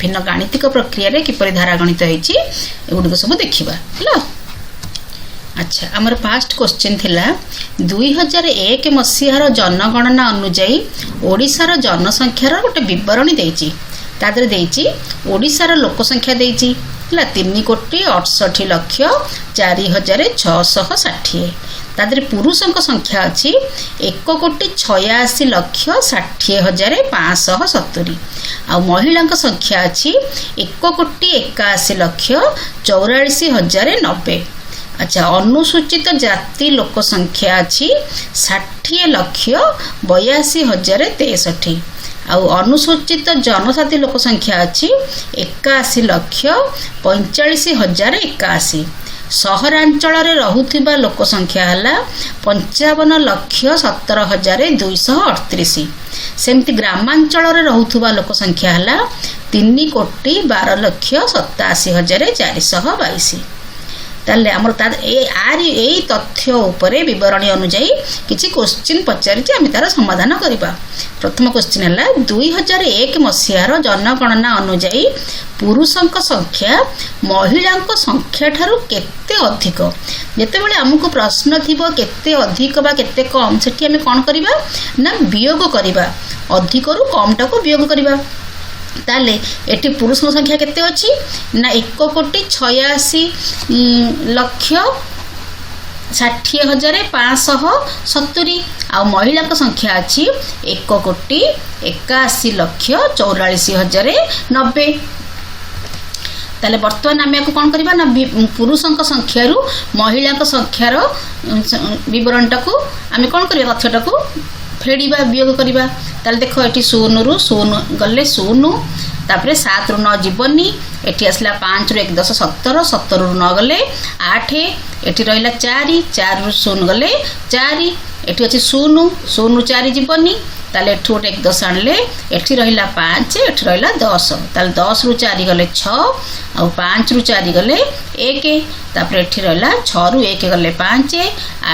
विभिन्न गाणितिक प्रक्रिया किपरि धारा गणित होइछि एगुड सब देखिबा हला। अच्छा आमर फास्ट क्वेश्चन थिला 2001 मसीहार जनगणना अनुଯାयी ओडिशार जनसंख्यार गोटे विवरणी देइछि तादर देइछि ओडिशार लोकसंख्या देइछि हला 3,80,04,660 तादर पुरुषों संख्या अच्छी 1,86,60,570 आ महिला संख्या अच्छी 1,81,84,090। अच्छा अनुसूचित जाति लोक संख्या अच्छी 60,82,63 आ अनुसूचित जनजाति लोक संख्या अच्छी 81,45,081। सहरांचल रहुथिबा लोक संख्या हला 55,17,238। सेमती ग्रामांचल रहुथिबा लोक संख्या हला 3,12,87,422। ताले हमर एई तथ्य उपरे विवरणी अनुଯାयी किछि क्वेश्चन पचारि आम तार समाधान करिबा। प्रथम क्वेश्चन है 2001 मसीहार जनगणना अनुଯାयी पुरुषों संख्या महिला संख्या ठारू केते अधिक जेतेबेले आमको प्रश्न थिबो केते अधिक बा केते कम सेठी आम कोन करिबा ना वियोग करिबा अधिक रु कम टाको वियोग करिबा। ताले एटी पुरुष संख्या केते अछि ना 1,60,60,570 आ महिला संख्या अछि 1,81,44,090। ताले वर्तमान आम को कौन करबा ना पुरुषों संख्या रु महिला संख्यार विवरणटा को आम कौन करबा तथ्यटा को फेड़ीबा वियोग करबा। ताले देखो एटी 0 रु 0 गले 0 तापरे 7 रु 9 जीवनी एटी आसला 5 रु 1 10 17 17 रु 9 गले 8 एटी रहिला 4 4 रु 0 गले 4 एटी अछि 0 0 रु 4 जीवनी ताले एठू गोटे 1 10 आणले एठी रहिला 5 एठी रहिला 10 ताले 10 रु 4 गले 6 आ 5 रु 4 गले 1 तापरे एठी रहिला 6 रु 1 गले 5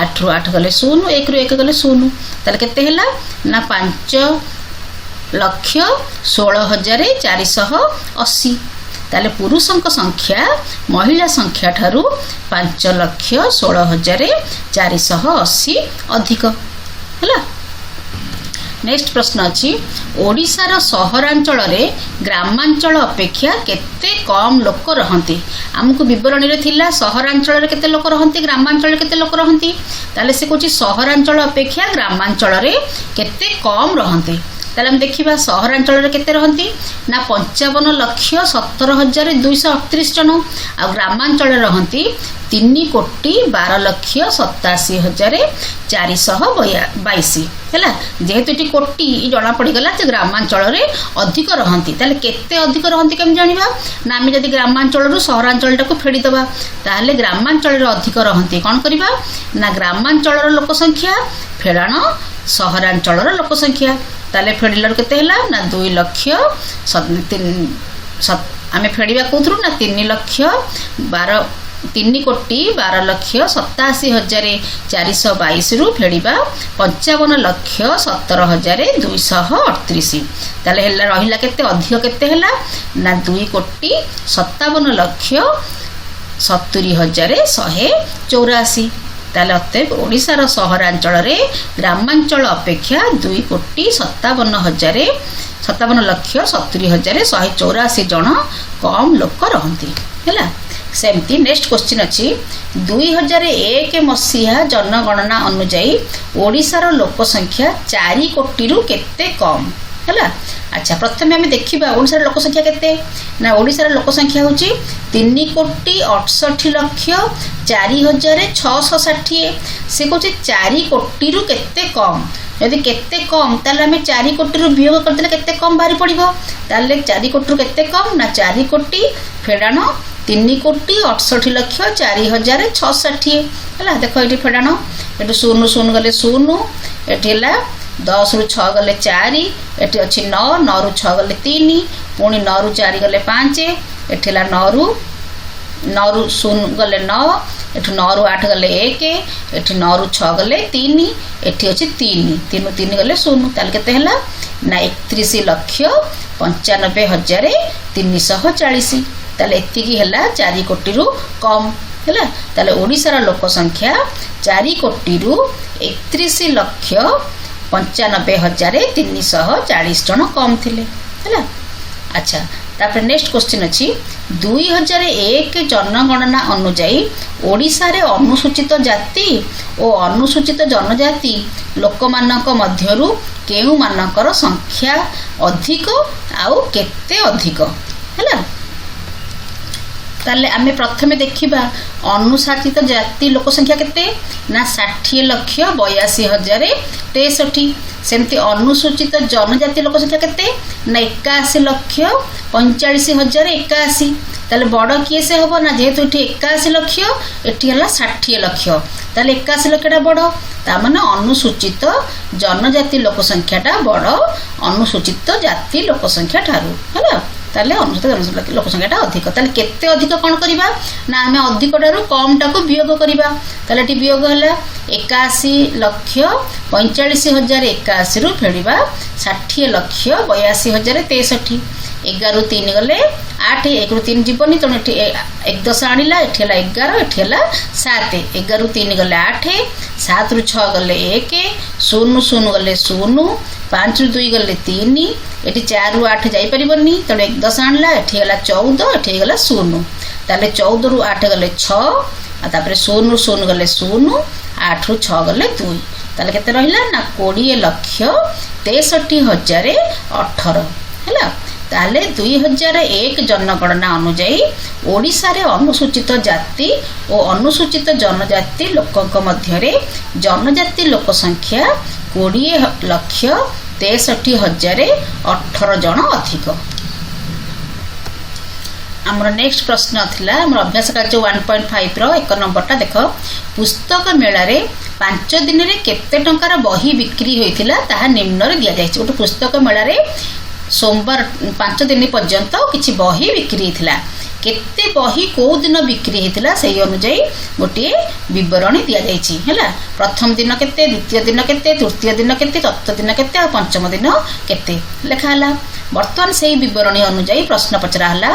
8 रु 8 गले 0 1 रु 1 गले 0 ताले केते हैला ना 5,16,480। ताले पुरुषों संख्या महिला संख्या ठारू 5,16,480 अधिक हैला। नेक्स्ट प्रश्न अच्छी ओडिशार सहरांचल रे ग्रामांचल अपेक्षा केते कम लोक रहंती आमको विवरणी रे थिला सहरांचल रे केते लोक रहंती ग्रामांचल रे केते लोक रहंती ताले से कहूची सहरांचल अपेक्षा ग्रामांचल रे केते कम रहंती। ताले हम देखिबा सहरांचल रे केते रहंती ना 55,17,238 जन आ ग्रामांचल रे रहंती 3,12,87,422 हैला। जेहेतु एटी कोटी जना पड़ी गला जे ग्रामांचल रे अधिक रहंती ताले केते अधिक रहंती केम जानिबा ना आमे जदी ग्रामांचल रु सहरांचल टाको फेडी दबा ताले ग्रामांचल रे अधिक रहंती कोन करिबा ना ग्रामांचल रो लोक संख्या फेडाण सहरांचल रो लोक संख्या ताले फेडिलर केते हैला ना 2 लक्ष आमे फेडिबा कोथरु ना 3,12,87,422 रु फेडिबा 55,17,238 ताले हैला रहिला केते अधिक केते हैला ना 2,57,70,184 ताले अतएव ओडिशार सहरांचल रे ग्रामांचल अपेक्षा 2,57,70,184 जन कम लोक रहंती हैला। सेमती नेक्स्ट क्वेश्चन अच्छी 2001 मसीहा जनगणना अनुଯାयी ओडिशार लोक संख्या 4 कोटी रु केते कम हैला। अच्छा प्रथम आम देखा ओडिशार लोक संख्या केते ना ओडिशार लोक संख्या होची 3,68,04,660 से कहूँ 4 कोटी रु केते कम यदि केते कम ताले आम 4 कोटी रु वियोग करदेले केते कम बाहरी पड़िबो ताले 4 कोटी रु केते कम ना 4 कोटी फेडाण 3,68,04,660 है देख ये फेडाण ये 0 0 गले 0 ये 10 रु 6 गले 4 ये अच्छी 9 9 रु 6 गले 3 पुणी 9 रु 4 गले 5 ये 9 रु 0 गले 9 ये 9 रु 8 गले 1 ये 9 रु 6 गले 3 ये अच्छी 3 3 3 गले 0 ताल के ना 31,65,000 95,340। ताले एतिकी हैला 4 कोटी रु कम हैला। ताले ओडिशार लोक संख्या 4 कोटी रु 31,95,340 जन कम थिले हैला। अच्छा तापर नेक्स्ट क्वेश्चन अछि 2001 जनगणना अनुसार ओडिशा रे अनुसूचित जाति और अनुसूचित जनजाति लोक मानक मध्यरु केउ मानकर संख्या अधिक आउ केते अधिक हैला। ताले आमे प्रथमे देखिबा अनुसूचित जाति लोक संख्या केते ना 60,82,063। सेमती अनुसूचित जनजाति लोक संख्या केते ना 81,45,081। ताले बड़ किए से होबो ना जेहेतु एठी 81 लाख एठी हला 60 लाख ताले 81 लाखटा बड़ ता माने अनुसूचित जनजाति लोक संख्याटा बड़ अनुसूचित जाति लोक संख्या ठारू हला। ताले अनुसूचित जनजाति लोक संख्याटा अधिक ताले केते अधिक कोन करिबा ना हमें अधिक ठारू कम टाको वियोग करिबा। ताले एठी वियोग हला 81,45,081 रु फेडिबा 60,82,063। 11 रु 3 गले 8 1 रु 3 जीवनी तो 1 10 आनिला एठी हला 11 एठी हला 7 11 रु 3 गले 8 7 रु 6 गले 1 0 0 गले 0 5 रु 2 गले 3 एठी 4 रु 8 जाई परिबनी तो 1 10 आनिला एठी हला 14 एठी गला 0 ताले 14 रु 8 गले 6 आ तापर 0 रु 0 गले 0 8 रु 6 गले 2 ताले केते रहिला ना 20,63,018 हैला। ताले 2001 जनगणना अनुसार ओडिशा रे अनुसूचित जाति और अनुसूचित जनजाति लोकक मध्यरे जनजाति लोक संख्या 20,63,018 जन अधिक। आमर नेक्स्ट प्रश्न थिला आमर अभ्यास कार्य 1.5 रो 1 नंबरटा देख पुस्तक मेला रे 5 दिन रे केते टंकार बही बिक्री होइथिला ताहा निम्न रे दिया जायछि। गोटे पुस्तक मेला रे सोमवार 5 दिन पर्यंत किछि बही बिक्री होइथिला केते बही को दिन बिक्री होइथिला सेही अनुसार गोटे विवरणी दिया जायछि हैला। प्रथम दिन केते द्वितीय दिन केते तृतीय दिन केते चतुर्थ दिन केते और पंचम दिन केते लेखा हला। वर्तमान सेही विवरणी अनुसार प्रश्न पचरा हला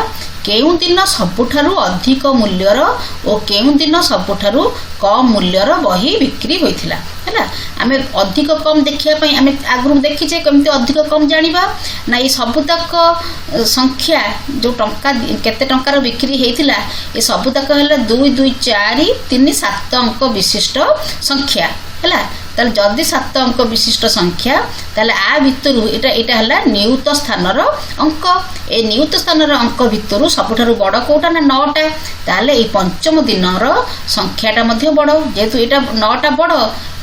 केउ दिन सबुठारु अधिक मूल्यर और केउ दिन सबुठारु कम मूल्यर बही बिक्री होइथिला हैला। आमे अधिक कम देखिया पई आमे आगरु देखिचे केमते अधिक कम जानिबा ना ए सबुतक संख्या जो टंका केते टंकार बिक्री हेइथिला ए सबुतक हला 2 2 4 3 7 अंक विशिष्ट संख्या हैला। ताले जदी 7 अंक विशिष्ट संख्या ताले आ भितरु एटा हला नियुत स्थानर अंक ए नियुत स्थानर अंक भितरु सबुठारु बड़ कोटा ना 9टा ताले ए पंचम दिनर संख्याटा मध्ये बड़ जेतु एटा 9टा बड़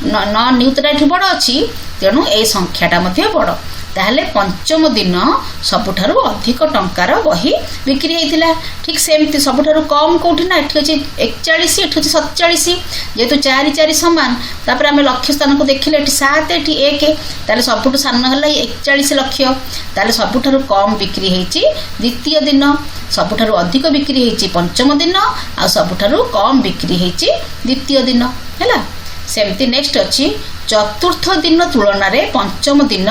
9 नियुतटा एठु बड़ अछि तेनु ए संख्याटा मध्ये बड़ ताहले पंचम दिन सबुठारु अधिक टंकार बही बिक्री हेइथिला। ठीक सेमती सबुठारु कम कोठी ना एठी अछि 41 एठी अछि 47 जेतु 4 4 समान तापर हम लक्ष्य स्थान को देखिले एठी 7 एठी 1 ताले सबुठु सान हला 41 लक्ष्य ताले सबुठारु कम बिक्री हेइछि द्वितीय दिन सबुठारु अधिक बिक्री हेइछि पंचम दिन आ सबुठारु कम बिक्री हेइछि द्वितीय दिन हैला। सेमती नेक्स्ट अछि चतुर्थ दिन तुलना रे पंचम दिन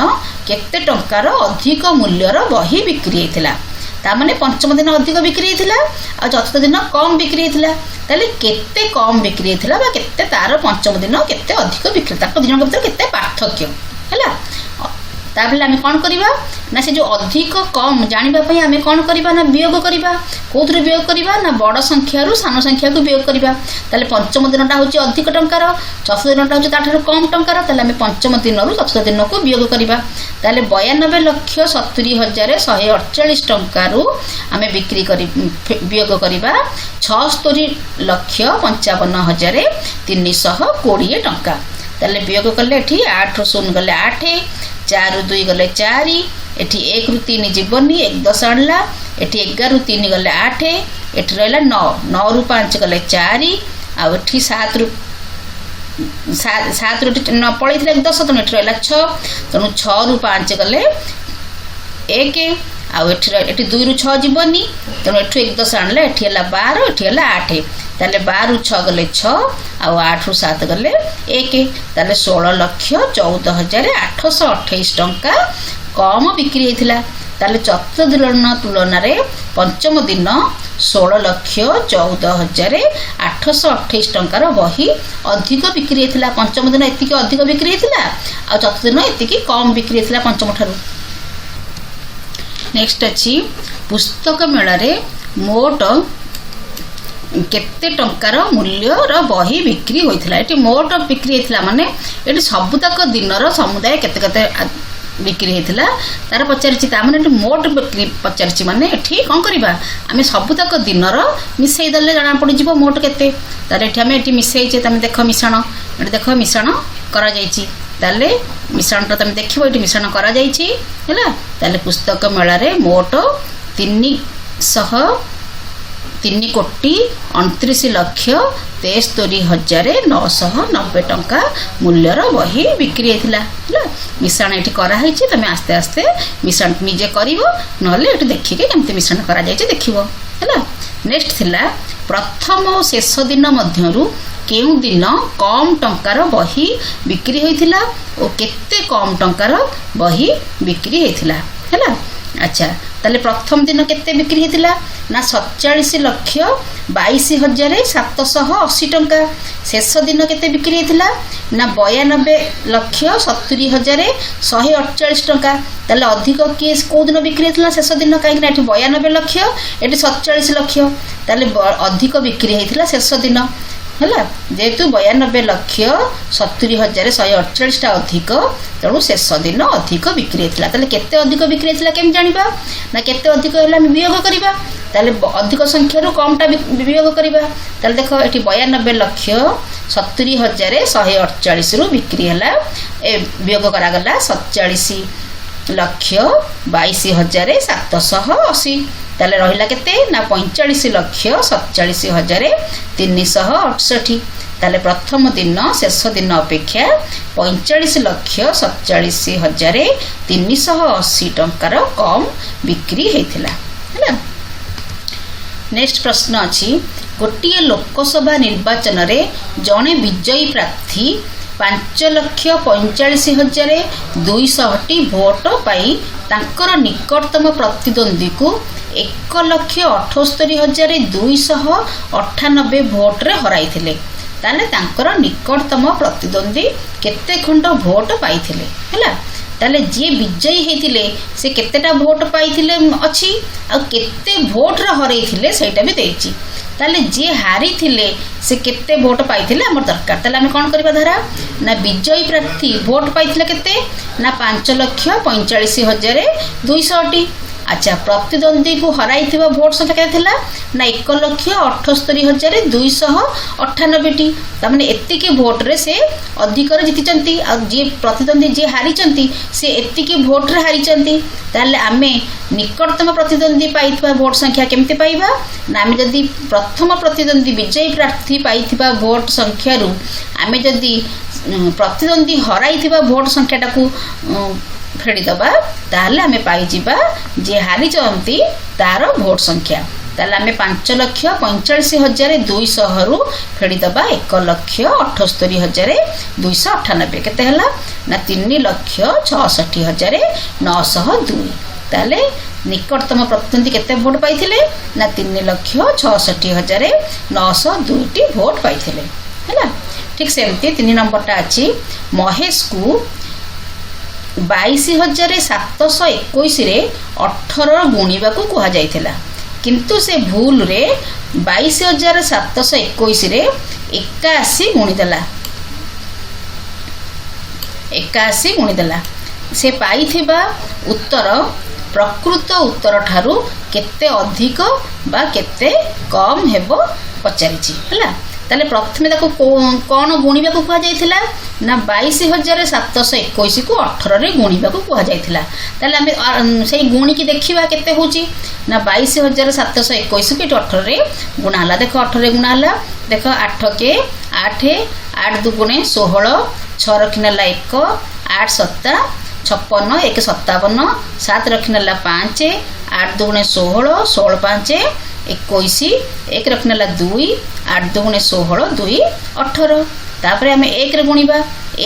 केते टंकार अधिक मूल्यर बही बिक्री हेइथिला ता माने पंचम दिन अधिक बिक्री हेइथिला आ चतुर्थ दिन कम बिक्री हेइथिला ताले केते कम बिक्री हेइथिला बा केते तार पंचम दिन केते अधिक बिक्री ताको दिन भीतर केते पार्थक्य हैला। ताबले आमे कोन करिबा ना से जो अधिक कम जानिबा पई आमे कोन करिबा ना वियोग करिबा कोथरे वियोग करिबा ना बड़ संख्या रु सान संख्या को वियोग करिबा ताले पंचम दिनटा होची अधिक टंकार चतुर्थ दिनटा होची ताठार कम टंकार ताले आमे पंचम दिन रु चतुर्थ दिन को वियोग करिबा ताले 92,70,148 टंका रु आमे बिक्री करि वियोग करिबा 76,55,320 टंका ताले वियोग करले एठी 8 रु 0 गले 8 4 रु 2 गले 4 एठी 1 रु 3 जीवनी 1 10 आणला एठी 11 रु 3 गले 8 एठी रहला 9 9 रु 5 गले 4 आ एठी 7 रु 9 पळैथिला 1 10 तने एठी रहला 6 तनु 6 रु 5 गले 1 आ एठी 2 रु 6 जीवनी तनु एठी 1 10 आणला एठी हला 12 एठी हला 8 ताले 12 रु 6 गले 6 आ 8 रु 7 गले 1 ताले 16,14,828 टंका कम बिक्री हेइथिला ताले चतुर्थ दिन तुलन में पंचम दिन 16,14,828 टंकार बही अधिक बिक्री होता। पंचम दिन एति अधिक बिक्री होता आ चतुर्थ दिन एति कम बिक्री होता पंचम ठारू। नेक्स्ट अच्छी पुस्तक मेलारे मोट केते टंकार मूल्यर बही बिक्री होता। ये मोट बिक्री होता माने ये सबुतक दिन समुदाय केते केते बिक्री होता तार पचारि मैंने मोट बिक्री पचारि माने ये कौन करवा आम सबुतक दिन मिसईदे जना पड़ज मोट केते आम ये मिसईचे तुम देख मिश्रण ये देख मिश्रण करा ताले मिश्रण तुम देख ये मिश्रण करा पुस्तक मेला रे मोट 3,29,73,990 टंका मूल्यर बही बिक्री होता। मिश्रण ये कराई तुम आस्ते आस्ते मिश्रण निजे कर ना देखिए केमती मिश्रण कर देख। नेक्स्ट थिला प्रथम और शेष दिन मध्यरु केउ दिन कम टंकार बही बिक्री होता और केते कम टंकार बही बिक्री होता है। अच्छा ताले प्रथम दिन केते बिक्री होता ना 47,22,780 टंका। शेष दिन केते बिक्री होता ना 92,70,148 टंका। ताले अधिक किए कौ दिन बिक्री होता शेष दिन कहीं 92 लक्ष ये 47 लक्ष ताले अधिक बिक्री होता शेष दिन है जेहेतु 92,70,148 अधिक तेणु शेष दिन अधिक बिक्री होता। केते अधिक बिक्री होता केम जानिबा ना केते अधिक है वियोग करवा अधिक संख्यार कमटा वियोग करवा देख ये 92,70,148 रु बिक्री है वियोग करागला 47,22,780 ताले रहिला केते ना 45,47,368 ताले प्रथम दिन शेष दिन अपेक्षा 45,47,380 टंकार कम बिक्री होता है। नेक्स्ट प्रश्न अच्छी गोटे लोकसभा निर्वाचन रे जड़े विजयी प्रार्थी 5,45,200 भोट पाई तांकर निकटतम प्रतिद्वंदी को 1,78,298 भोट रे हराई थिले ताले तांकर निकटतम प्रतिद्वंदी केते खंड भोट पाइथिले हैला ताले जे विजयी हेतिले से केतेटा भोट पाइथिले अछि आ केते भोट रे हराई थिले सेटा भी देछि ताले जे हारी थिले से केते भोट पाइथिले हमर दरकार ताले हम कोन करबा धारा ना विजयी प्रार्थी भोट पाइथिले केते ना 5,45,200। अच्छा प्रतिद्वंदी को हराई भोट संख्या केते थिला ना 1,78,298 तमाने एतिके भोट रे से अधिक जीति आ जे प्रतिद्वंदी जे हारी से एतिके भोट रे हारी ताले आमे निकटतम प्रतिद्वंदी पाइथिबा भोट संख्या केमते पाइबा ना आमे जदी प्रथम प्रतिद्वंदी विजयी प्रार्थी पाइथिबा भोट संख्या रु आमे जदी प्रतिद्वंदी हराई भोट संख्याटा को फेड़ीदबा ताहले आमे पाइजिबा जे हारी चंती तार भोट संख्या ताहले आमे 5,45,200 रु फेड़ीदबा 1,78,298 केते हला ना 3,66,902 ताहले निकटतम प्रतिद्वंदी केते भोट पाइथिले ना 3,66,902 टी भोट पाइथिले हैला। ठीक सेमती 3 नंबरटा अछि महेश को 22,721 रे 18 गुणिबा को कहा जाइथिला किंतु से भूल रे 22,721 रे 81 गुणिदेला से पाइथिबा उत्तर प्रकृत उत्तर ठारू केते अधिक बा केते कम हेबो पचारिछि हला। ताले प्रथमे ताको कोन गुणिबा को कहा जाइथिला ना 22,721 को 18 रे गुणिबा को कहा जाइथिला ताले हम सेही गुणी की देखिबा केते होची ना 22,721 को 18 रे गुणा हला। देखो 18 रे गुणा हला देखो 8 के 8 8 दुगुणे 16 6 रखिनला 1 8 7 56 1 57 7 रखिनला 5 8 दुगुणे 16 16 5 21 1 रखनेला 2 8 दुगुणे 16 2 18 तापर आम एक गुणा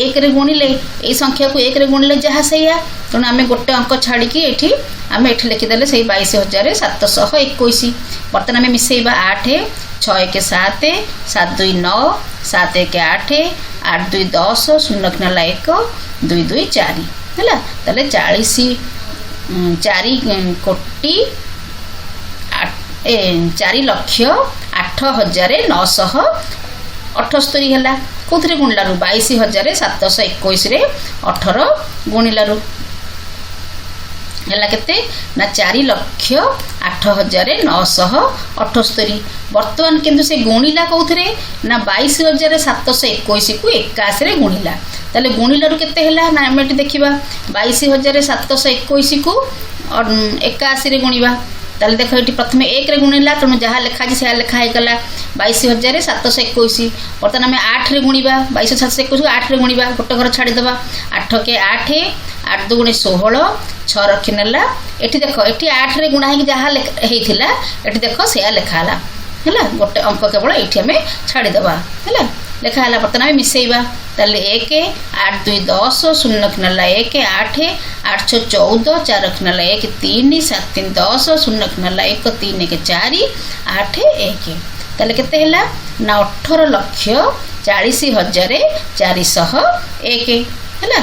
एक गुणिले ये संख्या को एक गुणिले जहाँ से तेणु आम गोटे अंक छाड़ी ये आम ये लिखिदे से 22,721। बर्तमान आम मिसेबा 8 6 1 7 7 2 9 7 1 8 8 2 10 0 1 2 2 4 है ताले 4,08,978 है कौन गुणिलु 22,721 18 गुणिलु है केते ना 4,08,978। बर्तमान किंतु से गुणिला कौन ना 22,721 को 81 गुणिला ताले गुणिलु केते हैला ना हम एटी देखिबा 22,721 को 81 गुणिबा ताले देख ये प्रथम एक गुणिला तेणु जहाँ लिखाई से लिखा होगा 22,721। बर्तमान आम 8 गुणा 22,721 को 8 गुणा गोटे घर छाड़ीदे 8 के 8 8 2 गुणे 16 6 रखी नेला ये देख ये 8 गुणा हो जहाँ होता ये देख से लिखाला है गोटे अंक केवल ये आम छाड़ीदे है लिखाला। बर्तमान आम मिसेबा ताले 1 8 2 10 0 रखी नेला 1 8 8 6 14 4 रखी नेला 1 3 7 3 10 0 रखी नेला 1 3 1 4 8 1 ताले केते हैला ना 18,40,401 है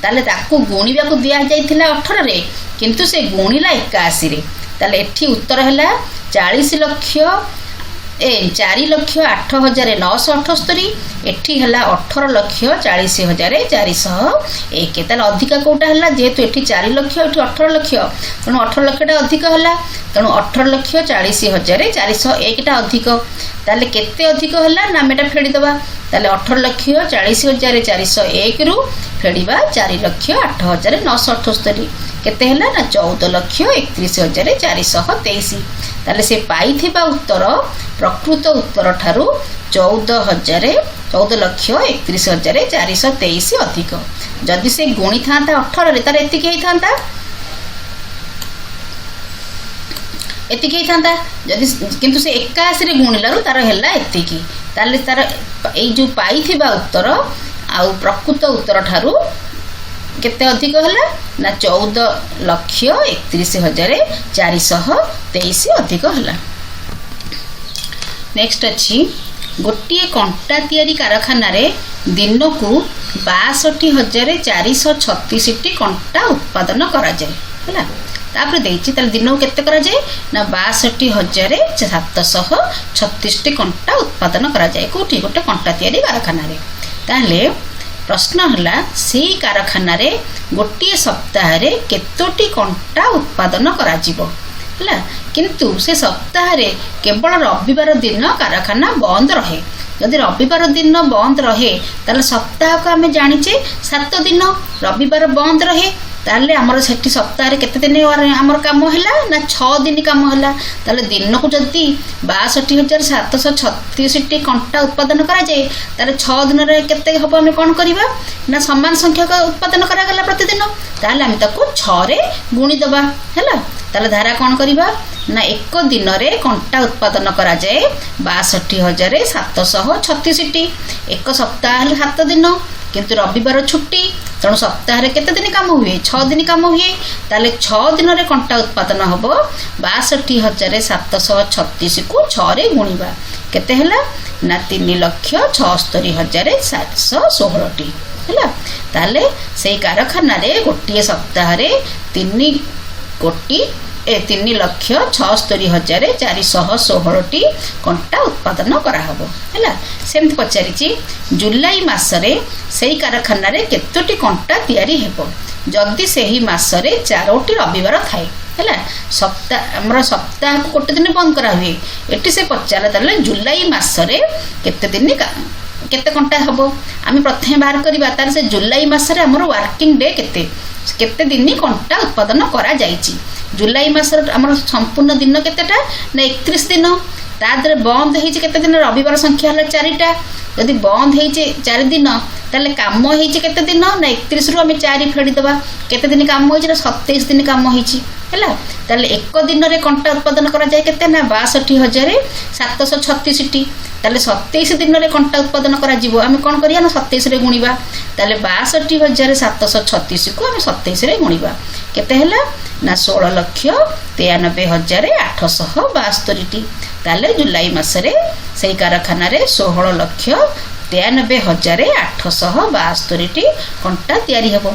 ताले ताकू गुणिबा को दिया जाइथिला 18 रे किंतु से गुणिला 81 रे ताले एठी उत्तर हैला 4,08,978 एठी हैला 18,40,401 ताले अधिका कोटा हैला जेहेतु एठी 4 लाख एठी 18 लाख तेणु 18 लाखटा अधिक हैला तेणु 18,40,401 टा अधिक ताले केते अधिक हैला ना मेटा फेडी दबा ताले 18,40,401 रु फेडिबा 4,08,978 केते हैला ना 14,31,423 ताले से पाइथिबा उत्तर प्रकृत उत्तर ठारू 14,31,423 अधिक जदि से गुणी था 18 रे तार एतिक होता जदि किंतु से 81 रे गुणिलु तार हैला एतिकी ताले तार ए जो पाइथिबा उत्तर आउ प्रकृत उत्तर ठारू केते अधिक हैला ना 14,31,423 अधिक हैला। नेक्स्ट अच्छी गोटे कंटा तैयारी कारखाना रे दिन को 62,436 कंटा उत्पादन करा जाए है तापर देखिए दिन को केते करा जाए ना 62,736 कंटा उत्पादन करा जाए कोठी गोटे कंटा तैयारी कारखाना रे ताले प्रश्न है से कारखाना रे गोटे सप्ताह रे केतोटी कंटा उत्पादन करा जिवो है किंतु से सप्ताह रे केवल रविवार दिन कारखाना बंद रहे जदि रविवार दिन बंद रहे ताले सप्ताह को आम जाचे 7 दिन रविवार बंद रहे ताले आमर सेठी सप्ताह रे केते दिन आमर काम हैला ना 6 दिन काम हैला ताले दिन को जदि 62,736 कंटा उत्पादन करा जाए ताले 6 दिन रे केते हबो हम कोन करबा ना समान संख्या का उत्पादन करा गला प्रतिदिन ताले हम ताको 6 रे गुणी दबा हैला ताले धारा कोन करबा ना एक दिन रे कंटा उत्पादन करा जाए 62,736 एक सप्ताह 7 दिन किंतु रविवार छुट्टी तेणु सप्ताह रे केते दिन काम हुए 6 दिन काम हुए ताले 6 दिन रे कंटा उत्पादन हबो 62,736 को 6 रे गुणिबा केते हैला ना 3,76,716 हैला ताले सेई कारखाना रे गोटे सप्ताह रे 3,76,416 कंटा उत्पादन कराहबो हैला सेमति पचारिछि जुलाई मासरे सेही कारखाना रे केतोटी कंटा तयारी हेबो जदि सेही मासरे 4टी रविवार थाए हैला सप्ताह हमर सप्ताह को कोटे दिन बंद करा हुए एटी से पचाला ताले जुलाई मासरे केते दिन केते कंटा हबो आमी प्रथम बाहर करबा तार से जुलाई मासरे हमर वर्किंग डे केते केते दिन कंटा उत्पादन करा जाईची जुलाई मासर आमर संपूर्ण दिन केतेटा ना 31 दिन तादरे बंद होइचे केते दिन रविवार संख्या हला 4टा यदि बंद होइचे 4 दिन ताले काम होइचे केते दिन ना 31 रु हम 4 फेडी दबा केते दिन काम होइचे ना 27 दिन काम होइची हैला ताले एक दिन रे कंटा उत्पादन करा जाय केते ना 62,736 ताले 27 दिन रे कंटा उत्पादन करा जीवो आमे कोन करिया ना 27 रे गुणिबा ताले 62,736 को आमे 27 रे गुणिबा केते हला ना 16,93,872 ताले जुलाई मास रे सेही कारखाना रे 16,93,872 कंटा तयारी हेबो।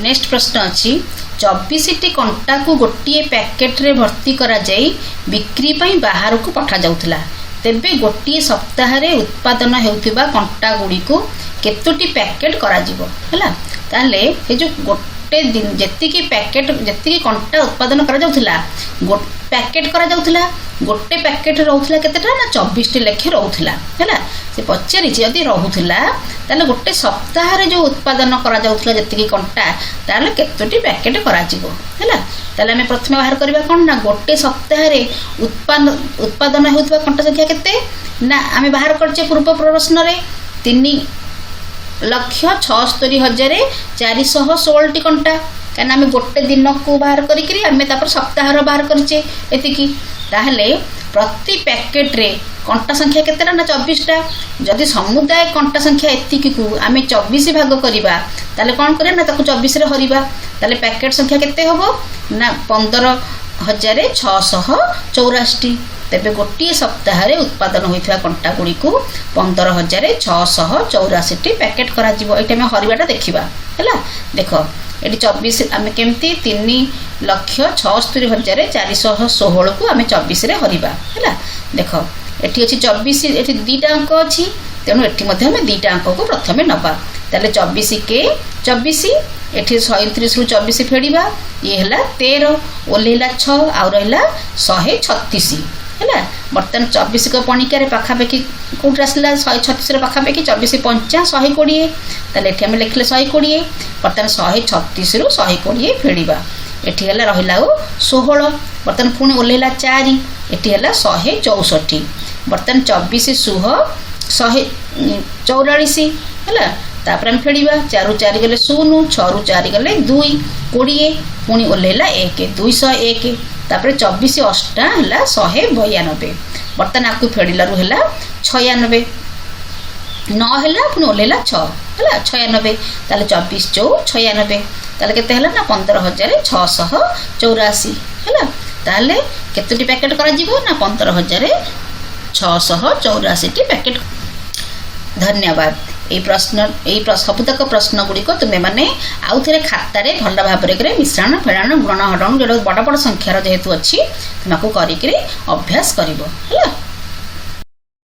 नेक्स्ट प्रश्न अछि 24 कंटा को गोटे पैकेट रे भर्ती करा जाई बिक्री पई बाहर को पठा जाउथला तेबे गोटे सप्ताह रे उत्पादन हेउथिबा कंटा गुडी को केतोटी पैकेट करा जीवो हला ताले हे जो गोटे दिन जति की पैकेट जति की कंटा उत्पादन करा जाउथला पैकेट करा जाउथला गोटे पैकेट रहउथला केतेटा ना 24 लेखे रहउथला हला से पचारि जदी रहउथला ताले गोटे सप्ताह रे जो उत्पादन करा जाउथला जति की कंटा ताले केतोटी पैकेट करा जीवो हला ताले हमें प्रथम बाहर करबा कोन ना गोटे सप्ताह रे उत्पादन हेउथबा कंटा संख्या केते ना हमें बाहर करचे पूर्व प्रश्न रे 3,76,416 कंटा कहना आम गोटे दिन को बाहर करी आम सप्ताह बाहर करचे एतिकी ताहले प्रति पैकेट रे कंटा संख्या केतेटा ना 24टा जदि समुदाय कंटा संख्या एतिकी को आम 24 भाग करबा ताले कोन करे ना ताकू 24 रे हरिबा ताले पैकेट संख्या केते होबो ना 15,684 तेबे गोटे सप्ताह रे उत्पादन होइथवा कंटा गुडी को 15,684 पैकेट करा जीवो एटा में हरिबाटा देखिबा हला देखो एटी 24 आमे केमती 3,76,416 को आमे 24 रे हरिबा हला देखो एटी अछि 24 एटी दीटा अंक अछि तेनु एटी मध्ये हम दीटा अंक को प्रथमे नबा ताले 24 के 24 एटी 37 रु 24 फेडिबा ये हला 13 ओलेला 6 आ रहला 136 हला बर्तन 24 को पणिका रे पाखा पेकी कोट आसला 136 रे पाखा पेकी 24 5 120 ताले एठी हम लिखले 120 बर्तन 136 रु 120 फेडिबा एठी हला रहिला 16 बर्तन पुनी ओलेला 4 एठी हला 164 बर्तन 24 सुह 144 हला तापर हम फेडिबा 4 रु 4 गले 0 6 रु 4 गले 2 20 पुनी ओलेला 1 201 तापर 24 8 हला 192 बर्तन आपको फेडिला रु हला 96 9 हला पुनी ओलेला 6 हला 96 ताले 24 4 96 ताले केते हला ना 15,684 हला ताले केतोटी पैकेट करा जीवो ना 15,684 पैकेट। धन्यवाद। सबुतक प्रश्न गुड़ी को तुम्हें मैंने आउ थे खाता भल भाव में मिश्रण फेड़ाण गुणन हरण जो बड़ बड़ संख्यार जेहेतु अच्छी तुमको करिक अभ्यास कर।